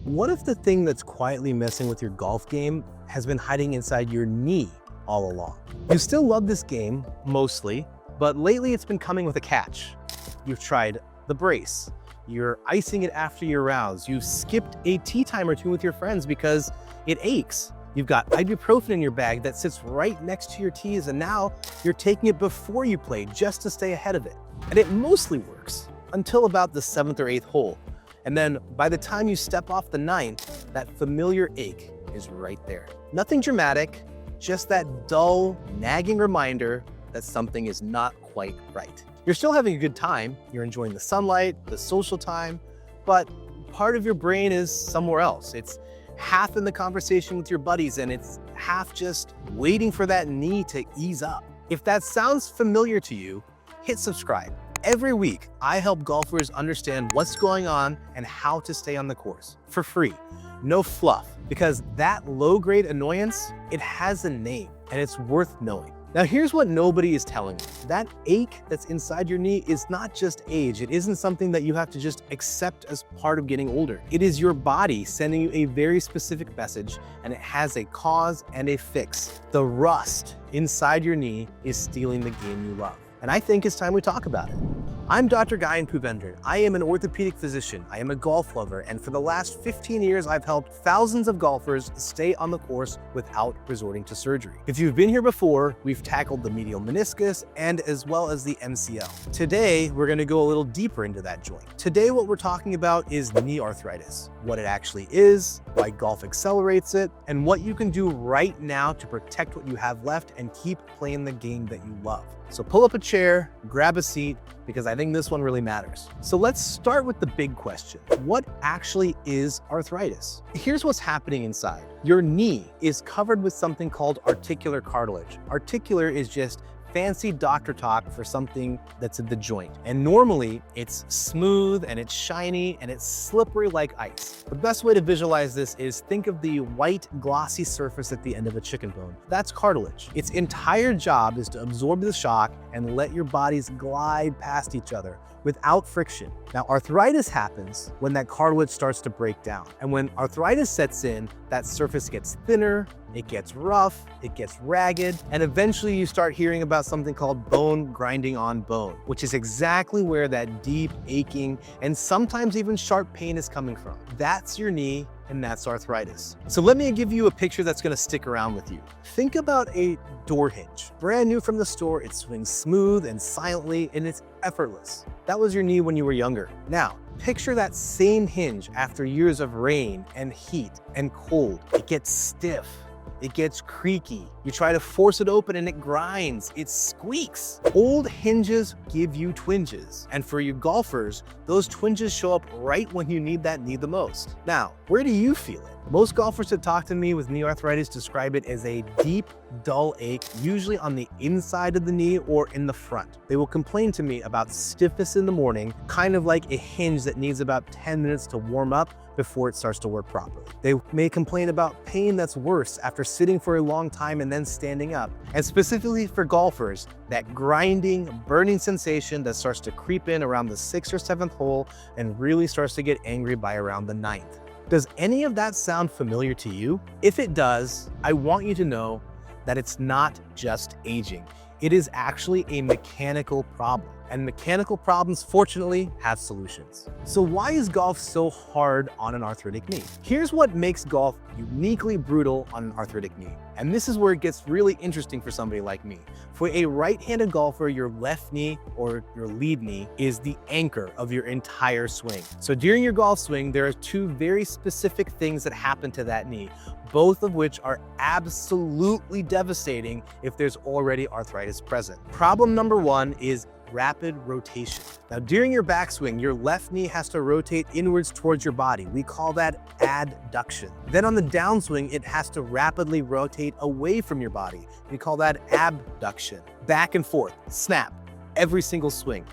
What if the thing that's quietly messing with your golf game has been hiding inside your knee all along? You still love this game, mostly, but lately it's been coming with a catch. You've tried the brace, you're icing it after your rounds, you skipped a tee time or two with your friends because it aches. You've got ibuprofen in your bag that sits right next to your tees, and now you're taking it before you play just to stay ahead of it. And it mostly works until about the 7th or 8th hole. And then by the time you step off the 9th, that familiar ache is right there. Nothing dramatic, just that dull, nagging reminder that something is not quite right. You're still having a good time, you're enjoying the sunlight, the social time, but part of your brain is somewhere else. It's half in the conversation with your buddies, and it's half just waiting for that knee to ease up. If that sounds familiar to you, hit subscribe. Every week, I help golfers understand what's going on and how to stay on the course for free. No fluff, because that low-grade annoyance, it has a name, and it's worth knowing. Now here's what nobody is telling you. That ache that's inside your knee is not just age. It isn't something that you have to just accept as part of getting older. It is your body sending you a very specific message, and it has a cause and a fix. The rust inside your knee is stealing the game you love. And I think it's time we talk about it. I'm Dr. Gayan Poovendran. I am an orthopedic physician. I am a golf lover, and for the last 15 years, I've helped thousands of golfers stay on the course without resorting to surgery. If you've been here before, we've tackled the medial meniscus and as well as the MCL. Today, we're going to go a little deeper into that joint. Today, what we're talking about is knee arthritis, what it actually is, why golf accelerates it, and what you can do right now to protect what you have left and keep playing the game that you love. So pull up a chair, grab a seat, because I think this one really matters. So let's start with the big question. What actually is arthritis? Here's what's happening inside. Your knee is covered with something called articular cartilage. Articular is just fancy doctor talk for something that's in the joint. And normally it's smooth and it's shiny and it's slippery like ice. The best way to visualize this is think of the white glossy surface at the end of a chicken bone. That's cartilage. Its entire job is to absorb the shock and let your bodies glide past each other without friction. Now, arthritis happens when that cartilage starts to break down. And when arthritis sets in, that surface gets thinner, it gets rough, it gets ragged, and eventually you start hearing about something called bone grinding on bone, which is exactly where that deep aching and sometimes even sharp pain is coming from. That's your knee, and that's arthritis. So let me give you a picture that's gonna stick around with you. Think about a door hinge. Brand new from the store, it swings smooth and silently, and it's effortless. That was your knee when you were younger. Now, picture that same hinge after years of rain and heat and cold. It gets stiff. It gets creaky. You try to force it open and it grinds, it squeaks. Old hinges give you twinges. And for you golfers, those twinges show up right when you need that knee the most. Now, where do you feel it? Most golfers that talk to me with knee arthritis describe it as a deep, dull ache, usually on the inside of the knee or in the front. They will complain to me about stiffness in the morning, kind of like a hinge that needs about 10 minutes to warm up before it starts to work properly. They may complain about pain that's worse after sitting for a long time and then standing up. And specifically for golfers, that grinding, burning sensation that starts to creep in around the 6th or 7th hole and really starts to get angry by around the 9th. Does any of that sound familiar to you? If it does, I want you to know that it's not just aging. It is actually a mechanical problem. And mechanical problems, fortunately, have solutions. So why is golf so hard on an arthritic knee? Here's what makes golf uniquely brutal on an arthritic knee. And this is where it gets really interesting for somebody like me. For a right-handed golfer, your left knee or your lead knee is the anchor of your entire swing. So during your golf swing, there are two very specific things that happen to that knee, both of which are absolutely devastating if there's already arthritis present. Problem number one is rapid rotation. Now, during your backswing, your left knee has to rotate inwards towards your body. We call that adduction. Then on the downswing, it has to rapidly rotate away from your body. We call that abduction. Back and forth, snap, every single swing.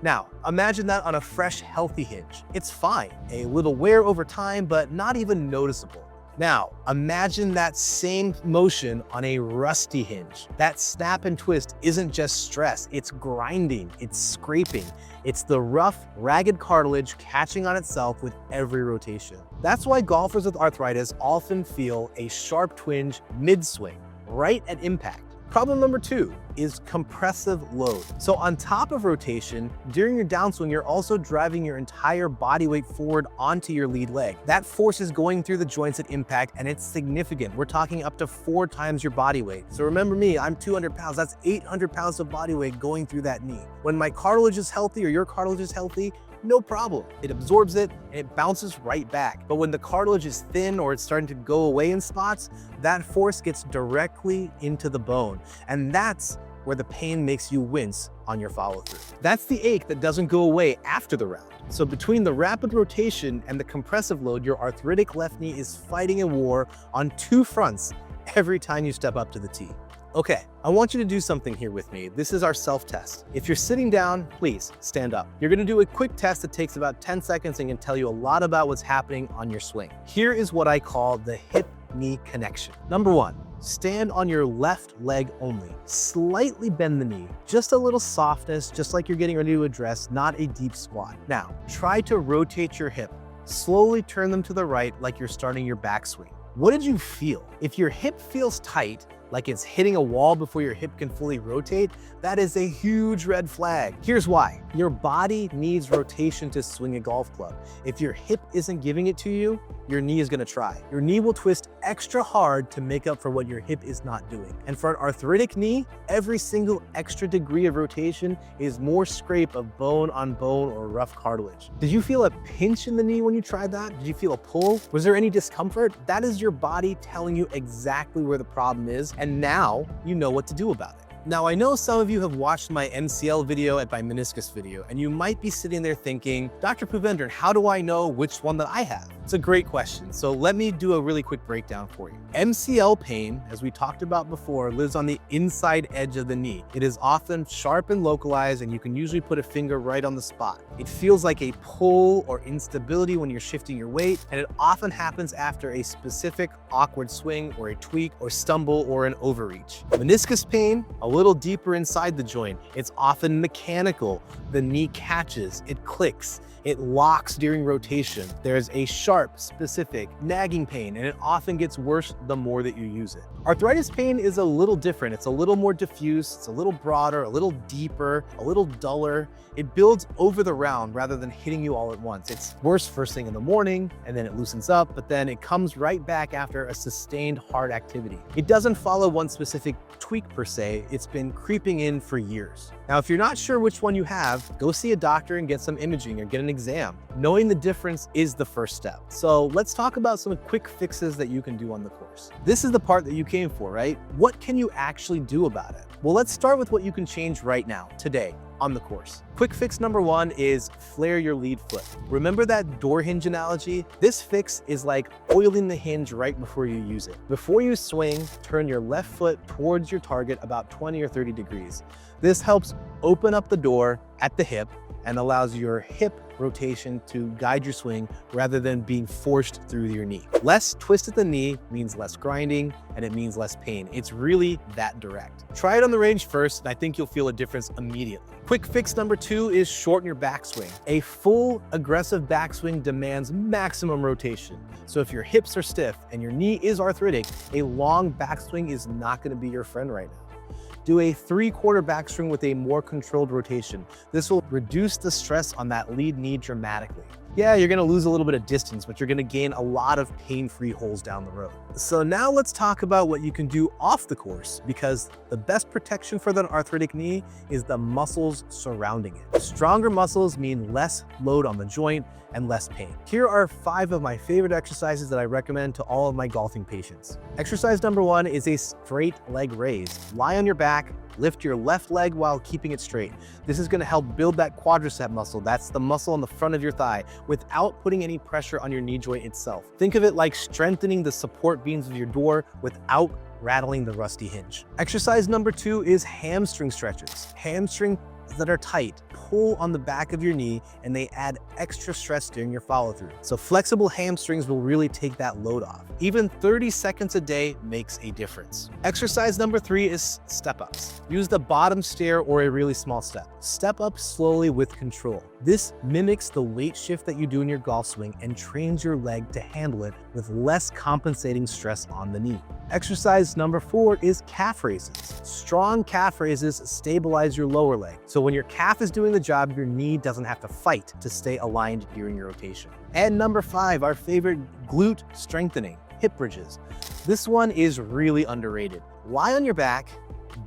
Now, imagine that on a fresh, healthy hinge. It's fine, a little wear over time, but not even noticeable. Now, imagine that same motion on a rusty hinge. That snap and twist isn't just stress, it's grinding, it's scraping. It's the rough, ragged cartilage catching on itself with every rotation. That's why golfers with arthritis often feel a sharp twinge mid-swing, right at impact. Problem number 2 is compressive load. So on top of rotation, during your downswing, you're also driving your entire body weight forward onto your lead leg. That force is going through the joints at impact, and it's significant. We're talking up to 4 times your body weight. So remember me, I'm 200 pounds. That's 800 pounds of body weight going through that knee. When my cartilage is healthy or your cartilage is healthy, no problem. It absorbs it and it bounces right back. But when the cartilage is thin or it's starting to go away in spots, that force gets directly into the bone. And that's where the pain makes you wince on your follow through. That's the ache that doesn't go away after the round. So between the rapid rotation and the compressive load, your arthritic left knee is fighting a war on 2 fronts every time you step up to the tee. Okay, I want you to do something here with me. This is our self-test. If you're sitting down, please stand up. You're gonna do a quick test that takes about 10 seconds and can tell you a lot about what's happening on your swing. Here is what I call the hip-knee connection. Number 1, stand on your left leg only. Slightly bend the knee, just a little softness, just like you're getting ready to address, not a deep squat. Now, try to rotate your hip. Slowly turn them to the right like you're starting your backswing. What did you feel? If your hip feels tight, like it's hitting a wall before your hip can fully rotate, that is a huge red flag. Here's why. Your body needs rotation to swing a golf club. If your hip isn't giving it to you, your knee is gonna try. Your knee will twist extra hard to make up for what your hip is not doing. And for an arthritic knee, every single extra degree of rotation is more scrape of bone on bone or rough cartilage. Did you feel a pinch in the knee when you tried that? Did you feel a pull? Was there any discomfort? That is your body telling you exactly where the problem is, and now you know what to do about it. Now, I know some of you have watched my MCL video and my meniscus video, and you might be sitting there thinking, Dr. Poovendran, how do I know which one that I have? It's a great question, so let me do a really quick breakdown for you. MCL pain, as we talked about before, lives on the inside edge of the knee. It is often sharp and localized, and you can usually put a finger right on the spot. It feels like a pull or instability when you're shifting your weight, and it often happens after a specific awkward swing or a tweak or stumble or an overreach. Meniscus pain, a little deeper inside the joint. It's often mechanical. The knee catches, it clicks, it locks during rotation. There's a sharp, specific, nagging pain, and it often gets worse the more that you use it. Arthritis pain is a little different. It's a little more diffuse, it's a little broader, a little deeper, a little duller. It builds over the round rather than hitting you all at once. It's worse first thing in the morning, and then it loosens up, but then it comes right back after a sustained hard activity. It doesn't follow one specific tweak per se, it's been creeping in for years. Now, if you're not sure which one you have, go see a doctor and get some imaging or get an exam. Knowing the difference is the first step. So let's talk about some quick fixes that you can do on the course. This is the part that you came for, right? What can you actually do about it? Well, let's start with what you can change right now, today, on the course. Quick fix number 1 is flare your lead foot. Remember that door hinge analogy? This fix is like oiling the hinge right before you use it. Before you swing, turn your left foot towards your target about 20 or 30 degrees. This helps open up the door at the hip and allows your hip rotation to guide your swing rather than being forced through your knee. Less twist at the knee means less grinding, and it means less pain. It's really that direct. Try it on the range first, and I think you'll feel a difference immediately. Quick fix number 2 is shorten your backswing. A full aggressive backswing demands maximum rotation. So if your hips are stiff and your knee is arthritic, a long backswing is not going to be your friend right now. Do a 3/4 backswing with a more controlled rotation. This will reduce the stress on that lead knee dramatically. Yeah, you're gonna lose a little bit of distance, but you're gonna gain a lot of pain-free holes down the road. So now let's talk about what you can do off the course, because the best protection for the arthritic knee is the muscles surrounding it. Stronger muscles mean less load on the joint and less pain. Here are 5 of my favorite exercises that I recommend to all of my golfing patients. Exercise number 1 is a straight leg raise. Lie on your back, lift your left leg while keeping it straight. This is gonna help build that quadricep muscle. That's the muscle on the front of your thigh without putting any pressure on your knee joint itself. Think of it like strengthening the support beams of your door without rattling the rusty hinge. Exercise number 2 is hamstring stretches. Hamstring that are tight pull on the back of your knee and they add extra stress during your follow through. So flexible hamstrings will really take that load off. Even 30 seconds a day makes a difference. Exercise number 3 is step ups. Use the bottom stair or a really small step. Step up slowly with control. This mimics the weight shift that you do in your golf swing and trains your leg to handle it with less compensating stress on the knee. Exercise number 4 is calf raises. Strong calf raises stabilize your lower leg. So when your calf is doing the job, your knee doesn't have to fight to stay aligned during your rotation. And number 5, our favorite, glute strengthening, hip bridges. This one is really underrated. Lie on your back,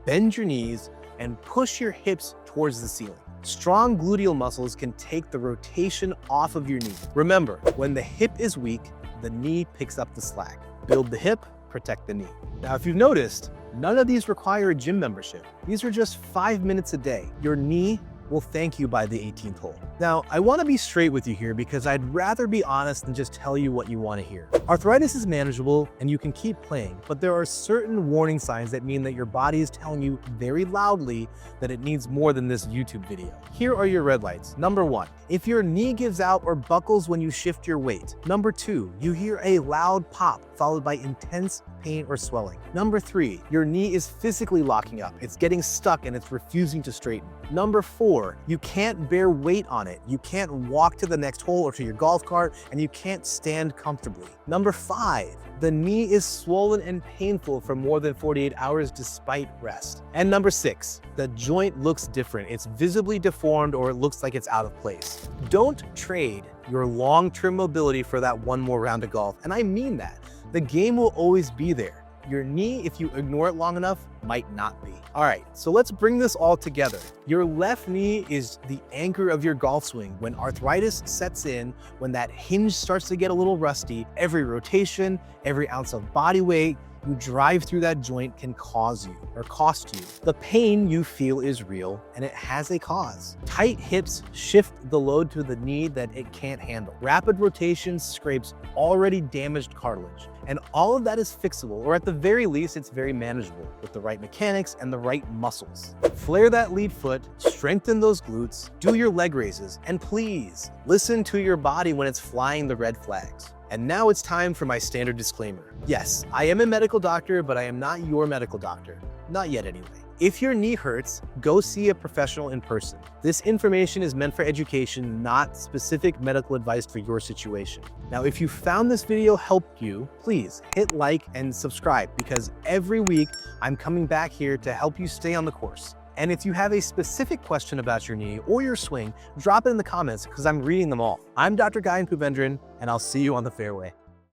bend your knees, and push your hips towards the ceiling. Strong gluteal muscles can take the rotation off of your knee. Remember, when the hip is weak, the knee picks up the slack. Build the hip, protect the knee. Now, if you've noticed, none of these require a gym membership. These are just 5 minutes a day. Your knee will thank you by the 18th hole. Now, I want to be straight with you here because I'd rather be honest than just tell you what you want to hear. Arthritis is manageable and you can keep playing, but there are certain warning signs that mean that your body is telling you very loudly that it needs more than this YouTube video. Here are your red lights. Number 1, if your knee gives out or buckles when you shift your weight. Number 2, you hear a loud pop followed by intense pain or swelling. Number 3, your knee is physically locking up. It's getting stuck and it's refusing to straighten. Number 4, you can't bear weight on it. You can't walk to the next hole or to your golf cart, and you can't stand comfortably. Number 5, the knee is swollen and painful for more than 48 hours despite rest. And number 6, the joint looks different. It's visibly deformed or it looks like it's out of place. Don't trade your long-term mobility for that one more round of golf, and I mean that. The game will always be there. Your knee, if you ignore it long enough, might not be. All right, so let's bring this all together. Your left knee is the anchor of your golf swing. When arthritis sets in, when that hinge starts to get a little rusty, every rotation, every ounce of body weight you drive through that joint can cause you or cost you. The pain you feel is real and it has a cause. Tight hips shift the load to the knee that it can't handle. Rapid rotation scrapes already damaged cartilage. And all of that is fixable, or at the very least, it's very manageable with the right mechanics and the right muscles. Flare that lead foot, strengthen those glutes, do your leg raises, and please listen to your body when it's flying the red flags. And now it's time for my standard disclaimer. Yes, I am a medical doctor, but I am not your medical doctor. Not yet anyway. If your knee hurts, go see a professional in person. This information is meant for education, not specific medical advice for your situation. Now, if you found this video helped you, please hit like and subscribe because every week I'm coming back here to help you stay on the course. And if you have a specific question about your knee or your swing, drop it in the comments because I'm reading them all. I'm Dr. Gayan Poovendran, and I'll see you on the fairway.